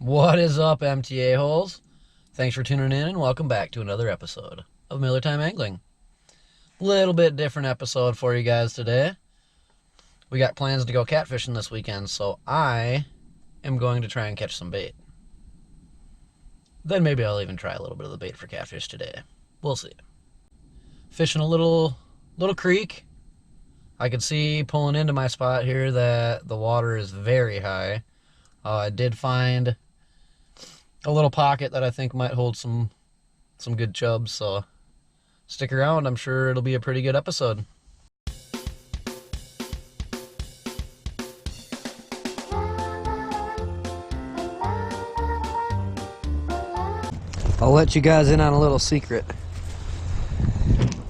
What is up, MTA holes? Thanks for tuning in and welcome back to another episode of Miller Time Angling. Little bit different episode for you guys today. We got plans to go catfishing this weekend, so I am going to try and catch some bait. Then maybe I'll even try a little bit of the bait for catfish today. We'll see. Fishing a little creek. I can see pulling into my spot here that the water is very high. I did find a little pocket that I think might hold some good chubs, so stick around. I'm sure it'll be a pretty good episode. I'll let you guys in on a little secret.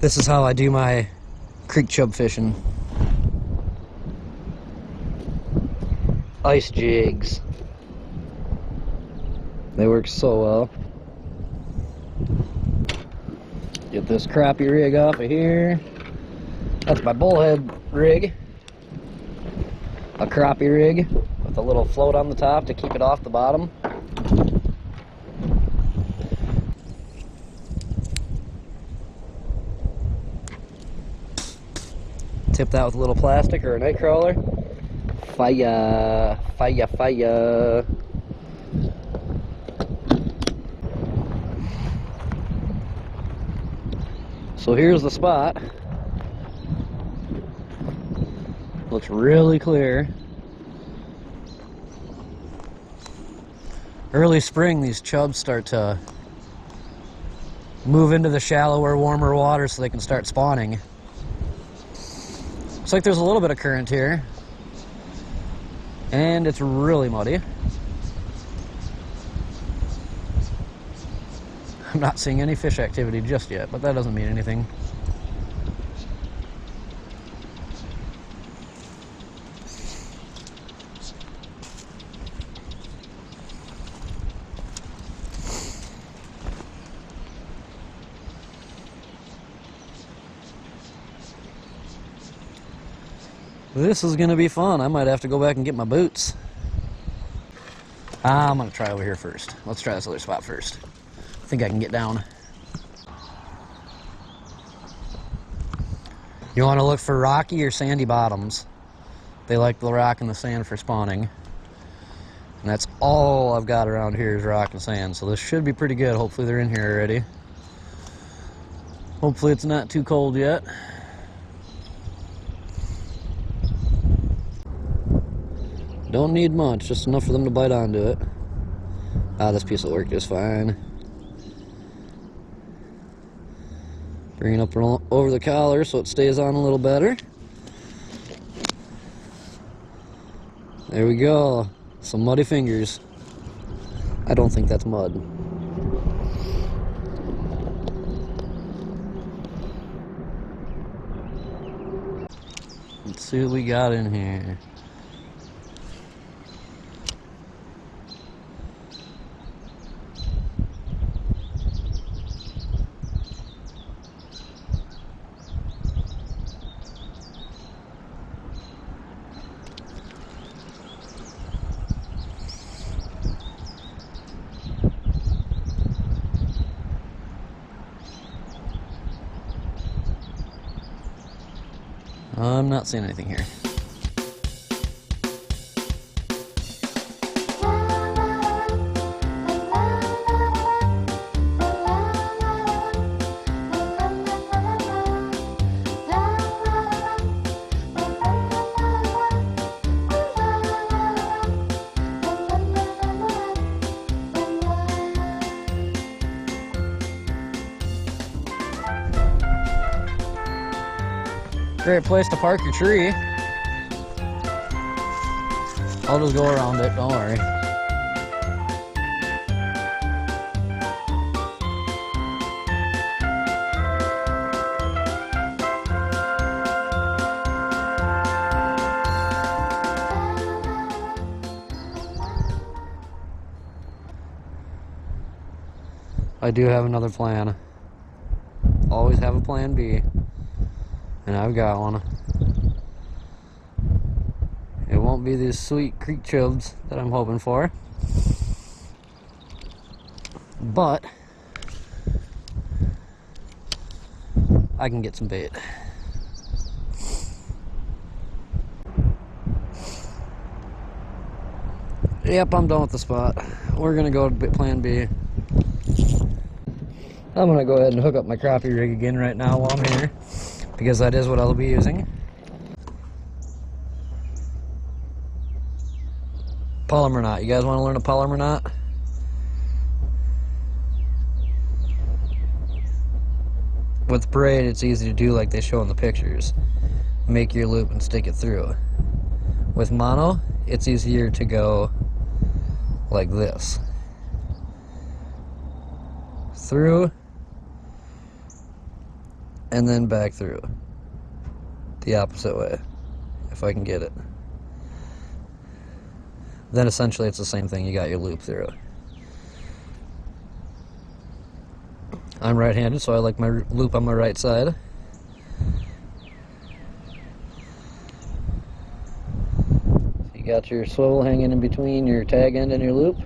This is how I do my creek chub fishing. Ice jigs. They work so well. Get this crappie rig off of here. That's my bullhead rig. A crappie rig with a little float on the top to keep it off the bottom. Tip that with a little plastic or a night crawler. Fire, fire, fire. So here's the spot. Looks really clear. Early spring, these chubs start to move into the shallower, warmer water so they can start spawning. Looks like there's a little bit of current here. And it's really muddy. I'm not seeing any fish activity just yet, but that doesn't mean anything. This is gonna be fun. I might have to go back and get my boots. I'm gonna try over here first. Let's try this other spot first. I think I can get down. You want to look for rocky or sandy bottoms. They like the rock and the sand for spawning. And that's all I've got around here is rock and sand. So this should be pretty good. Hopefully they're in here already. Hopefully it's not too cold yet. Don't need much, just enough for them to bite onto it. Ah, this piece will work just fine. Bring it up over the collar so it stays on a little better. There we go. Some muddy fingers. I don't think that's mud. Let's see what we got in here. I'm not seeing anything here. Great place to park your tree. I'll just go around it, don't worry. I do have another plan. Always have a plan B. And I've got one. It won't be these sweet creek chubs that I'm hoping for. but I can get some bait. Yep, I'm done with the spot. We're gonna go to plan B. I'm gonna go ahead and hook up my crappie rig again right now while I'm here, because that is what I'll be using. Polymer knot. You guys want to learn a polymer knot? With braid, it's easy to do like they show in the pictures. Make your loop and stick it through. With mono, it's easier to go like this. Through, and then back through. The opposite way, if I can get it. Then essentially it's the same thing, you got your loop through. I'm right-handed, so I like my loop on my right side. You got your swivel hanging in between your tag end and your loop.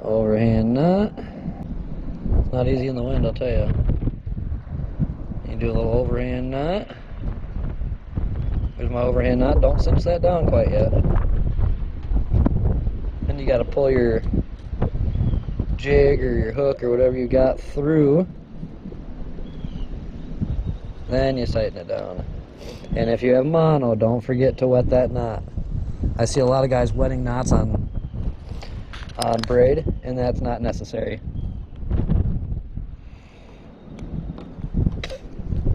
Overhand knot. It's not easy in the wind, I'll tell you. You do a little overhand knot. There's my overhand knot. Don't cinch that down quite yet. Then you got to pull your jig or your hook or whatever you got through. Then you tighten it down. And if you have mono, don't forget to wet that knot. I see a lot of guys wetting knots on braid, and that's not necessary.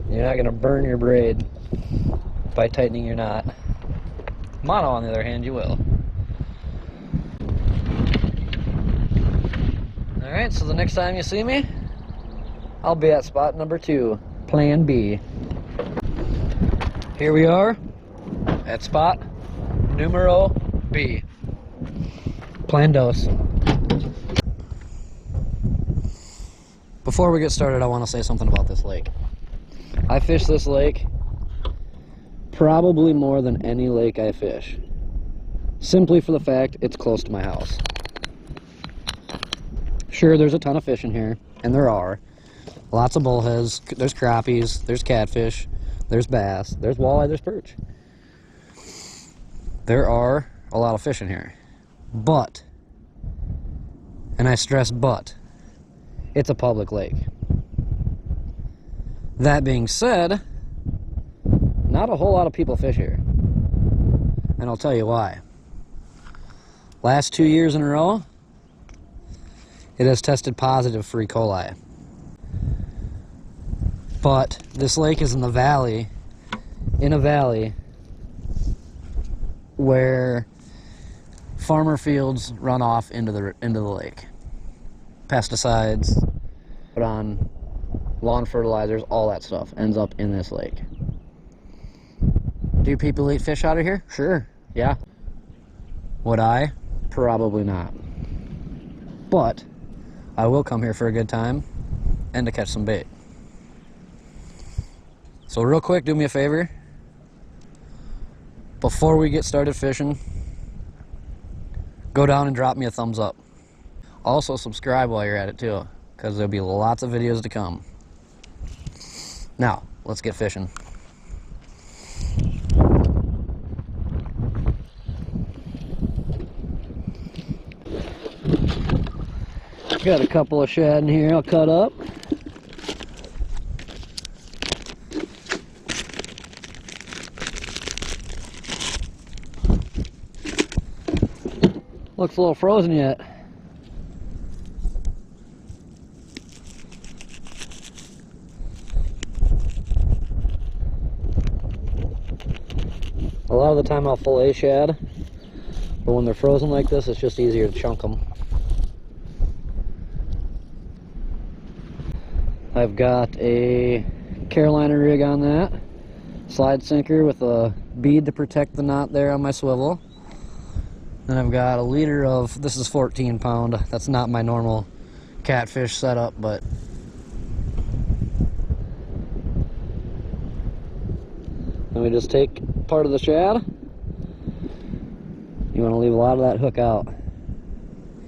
You're not going to burn your braid by tightening your knot. Mono, on the other hand, you will. Alright, so the next time you see me, I'll be at spot number 2, plan B. Here we are at spot numero B. Plan dos. Before we get started, I want to say something about this lake. I fish this lake probably more than any lake I fish, simply for the fact it's close to my house. Sure, there's a ton of fish in here, and there are. Lots of bullheads, there's crappies, there's catfish, there's bass, there's walleye, there's perch. There are a lot of fish in here. But, and I stress but, it's a public lake. That being said, not a whole lot of people fish here. And I'll tell you why. Last 2 years in a row, it has tested positive for E. coli. But this lake is in the valley, in a valley where farmer fields run off into the lake. Pesticides, put on lawn fertilizers, all that stuff ends up in this lake. Do people eat fish out of here? Sure, yeah. Would I? Probably not. But I will come here for a good time and to catch some bait. So real quick, do me a favor. Before we get started fishing, go down and drop me a thumbs up. Also subscribe while you're at it too, because there'll be lots of videos to come. Now, let's get fishing. Got a couple of shad in here I'll cut up. Looks a little frozen yet. A lot of the time I'll fillet shad, but when they're frozen like this, it's just easier to chunk them. I've got a Carolina rig on that, slide sinker with a bead to protect the knot there on my swivel. Then I've got a liter of, this is 14 pound, that's not my normal catfish setup, but let me just take part of the shad. You want to leave a lot of that hook out,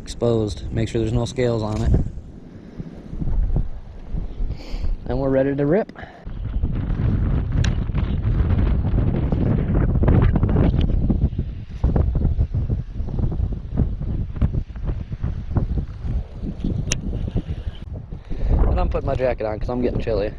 exposed. Make sure there's no scales on it. And we're ready to rip. And I'm putting my jacket on because I'm getting chilly.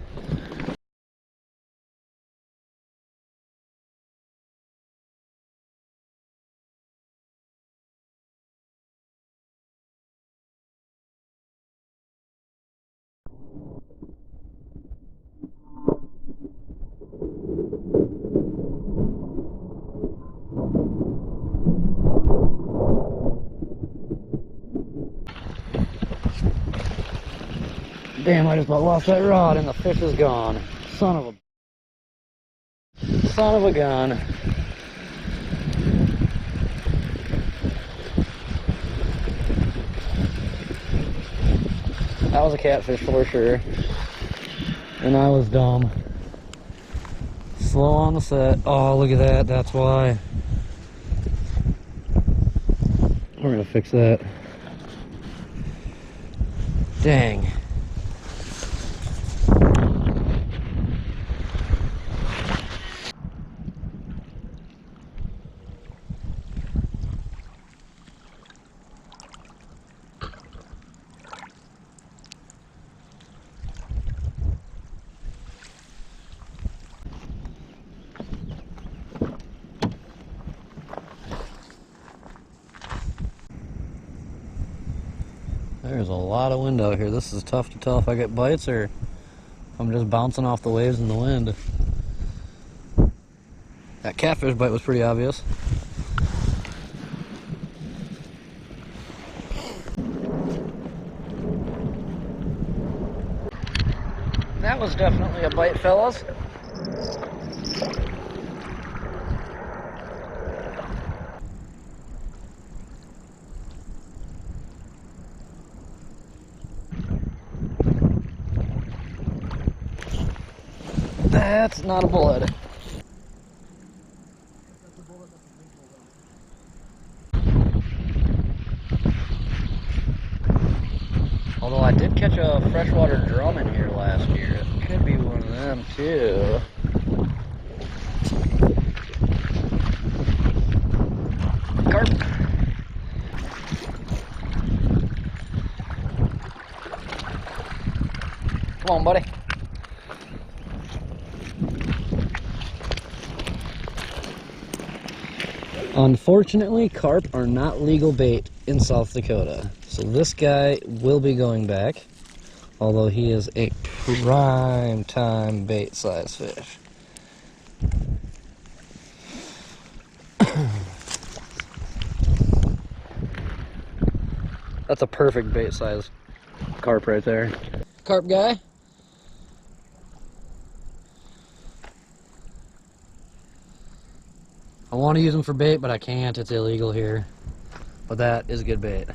Damn, I just about lost that rod and the fish is gone. Son of a gun. That was a catfish for sure. And I was dumb. Slow on the set. Oh, look at that. That's why. We're gonna fix that. Dang. There's a lot of wind out here. This is tough to tell if I get bites or if I'm just bouncing off the waves in the wind. That catfish bite was pretty obvious. That was definitely a bite, fellas. That's not a bullhead. Although I did catch a freshwater drum in here last year. It could be one of them too. Carp. Come on, buddy. Unfortunately, carp are not legal bait in South Dakota. So this guy will be going back, although he is a prime time bait size fish. That's a perfect bait size carp right there. Carp guy. I want to use them for bait, but I can't. It's illegal here. But that is good bait.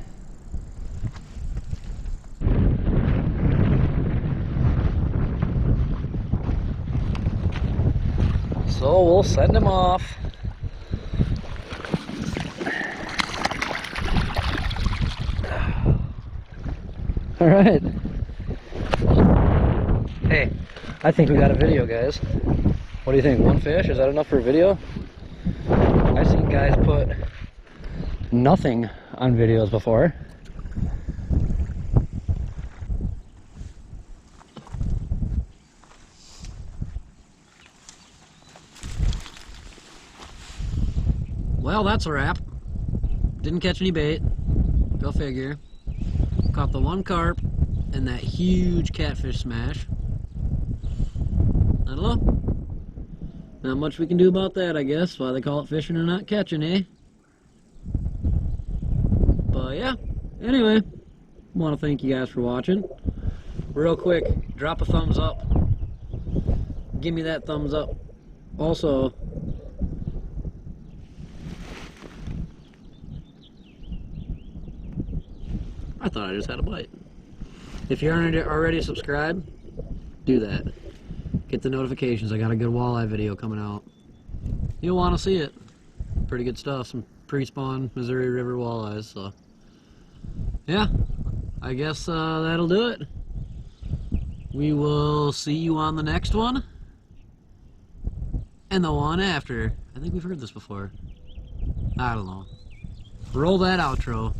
So we'll send him off. All right. Hey, I think we got a video, guys. What do you think? One fish? Is that enough for a video? I've seen guys put nothing on videos before. Well, that's a wrap. Didn't catch any bait. Go figure. Caught the one carp and that huge catfish smash. I don't know. Not much we can do about that, I guess. Why they call it fishing or not catching, eh? But yeah, anyway, want to thank you guys for watching. Real quick, drop a thumbs up. Give me that thumbs up. Also, I thought I just had a bite. If you aren't already subscribed, do that. Get the notifications. I got a good walleye video coming out. You'll want to see it. Pretty good stuff. Some pre-spawn Missouri River walleyes. So yeah, I guess that'll do it. We will see you on the next one. And the one after. I think we've heard this before. I don't know. Roll that outro.